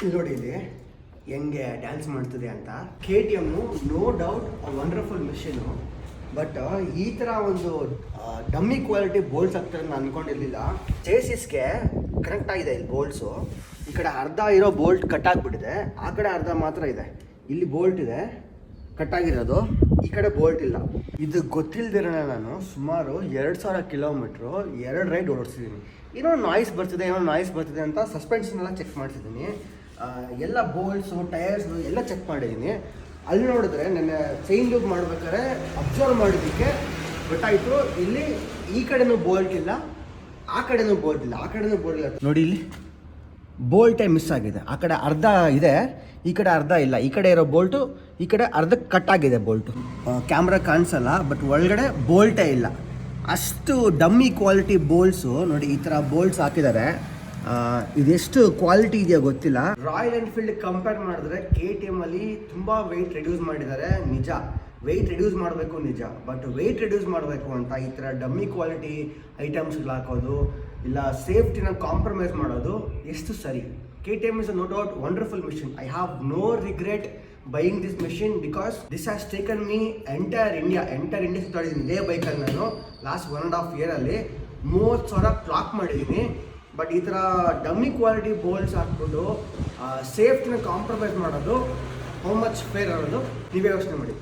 ಇಲ್ಲಿ ನೋಡಿ ಇಲ್ಲಿ ಹೆಂಗೆ ಡ್ಯಾನ್ಸ್ ಮಾಡ್ತಿದೆ ಅಂತ. KTM no doubt wonderful machine, but ಈ ಥರ ಒಂದು ಡಮ್ಮಿ ಕ್ವಾಲಿಟಿ ಬೋಲ್ಟ್ಸ್ ಆಗ್ತಾರೆ ನಾನು ಅಂದ್ಕೊಂಡಿರಲಿಲ್ಲ. ಚೇಸಿಸ್ಗೆ ಕನೆಕ್ಟ್ ಆಗಿದೆ ಇಲ್ಲಿ ಬೋಲ್ಟ್ಸು. ಈ ಕಡೆ ಅರ್ಧ ಇರೋ ಬೋಲ್ಟ್ ಕಟ್ ಆಗಿಬಿಟ್ಟಿದೆ, ಆ ಕಡೆ ಅರ್ಧ ಮಾತ್ರ ಇದೆ. ಇಲ್ಲಿ ಬೋಲ್ಟ್ ಇದೆ ಕಟ್ ಆಗಿರೋದು, ಈ ಕಡೆ ಬೋಲ್ಟ್ ಇಲ್ಲ. ಇದು ಗೊತ್ತಿಲ್ಲದಿರೋಣ ನಾನು ಸುಮಾರು 2000 ಕಿಲೋಮೀಟ್ರು 2 ರೈಡ್ ಓಡಿಸಿದ್ದೀನಿ. ಏನೋ ನಾಯ್ಸ್ ಬರ್ತಿದೆ ಅಂತ ಸಸ್ಪೆನ್ಷನ್ ಚೆಕ್ ಮಾಡ್ತಿದ್ದೀನಿ. ಎಲ್ಲ ಬೋಲ್ಟ್ಸು ಟೈರ್ಸು ಎಲ್ಲ ಚೆಕ್ ಮಾಡಿದ್ದೀನಿ. ಅಲ್ಲಿ ನೋಡಿದ್ರೆ ನನ್ನ ಚೈನ್ ಲೂಪ್ ಮಾಡ್ಬೇಕಾದ್ರೆ ಅಬ್ಸರ್ವ್ ಮಾಡೋದಕ್ಕೆ ಗೊತ್ತಾಯಿತು, ಇಲ್ಲಿ ಈ ಕಡೆನೂ ಬೋಲ್ಟ್ ಇಲ್ಲ, ಆ ಕಡೆನೂ ಬೋಲ್ಟ್ ಇಲ್ಲ. ನೋಡಿ ಇಲ್ಲಿ ಬೋಲ್ಟೇ ಮಿಸ್ ಆಗಿದೆ. ಆ ಕಡೆ ಅರ್ಧ ಇದೆ, ಈ ಕಡೆ ಅರ್ಧ ಇಲ್ಲ. ಈ ಕಡೆ ಇರೋ ಬೋಲ್ಟು ಈ ಕಡೆ ಅರ್ಧ ಕಟ್ ಆಗಿದೆ ಬೋಲ್ಟು. ಕ್ಯಾಮ್ರಾ ಕಾಣಿಸಲ್ಲ, ಬಟ್ ಒಳಗಡೆ ಬೋಲ್ಟೇ ಇಲ್ಲ. ಅಷ್ಟು ಡಮ್ಮಿ ಕ್ವಾಲಿಟಿ ಬೋಲ್ಟ್ಸು ನೋಡಿ, ಈ ಥರ ಬೋಲ್ಟ್ಸ್ ಹಾಕಿದ್ದಾರೆ. ಇದೆಷ್ಟು ಕ್ವಾಲಿಟಿ ಇದೆಯಾ ಗೊತ್ತಿಲ್ಲ. ರಾಯಲ್ ಎನ್ಫೀಲ್ಡ್ ಕಂಪೇರ್ ಮಾಡಿದ್ರೆ KTM ಅಲ್ಲಿ ತುಂಬ ವೆಯ್ಟ್ ರೆಡ್ಯೂಸ್ ಮಾಡಿದ್ದಾರೆ ನಿಜ. ವೆಯ್ಟ್ ರೆಡ್ಯೂಸ್ ಮಾಡಬೇಕು ನಿಜ, ಬಟ್ ವೆಯ್ಟ್ ರೆಡ್ಯೂಸ್ ಮಾಡಬೇಕು ಅಂತ ಈ ಥರ ಡಮ್ಮಿ ಕ್ವಾಲಿಟಿ ಐಟಮ್ಸ್ಗಳು ಹಾಕೋದು ಇಲ್ಲ ಸೇಫ್ಟಿನ ಕಾಂಪ್ರಮೈಸ್ ಮಾಡೋದು ಎಷ್ಟು ಸರಿ? KTM is no doubt wonderful machine. I have no regret buying this machine because this has taken me entire India ಸುತ್ತಾಡಿದ್ದೀನಿ ಇದೇ ಬೈಕಲ್ಲಿ. ನಾನು ಲಾಸ್ಟ್ 1.5 ಇಯರಲ್ಲಿ 30,000 ಕ್ಲಾಕ್ ಮಾಡಿದ್ದೀನಿ. ಬಟ್ ಈ ಥರ ಡಮ್ಮಿ ಕ್ವಾಲಿಟಿ ಬೋಲ್ಟ್ಸ್ ಹಾಕ್ಬಿಟ್ಟು ಸೇಫ್ಟಿನ ಕಾಂಪ್ರಮೈಸ್ ಮಾಡೋದು ಹೌ ಮಚ್ ಫೇರ್ ಅನ್ನೋದು ನೀವೇ ಯೋಚನೆ ಮಾಡಿ.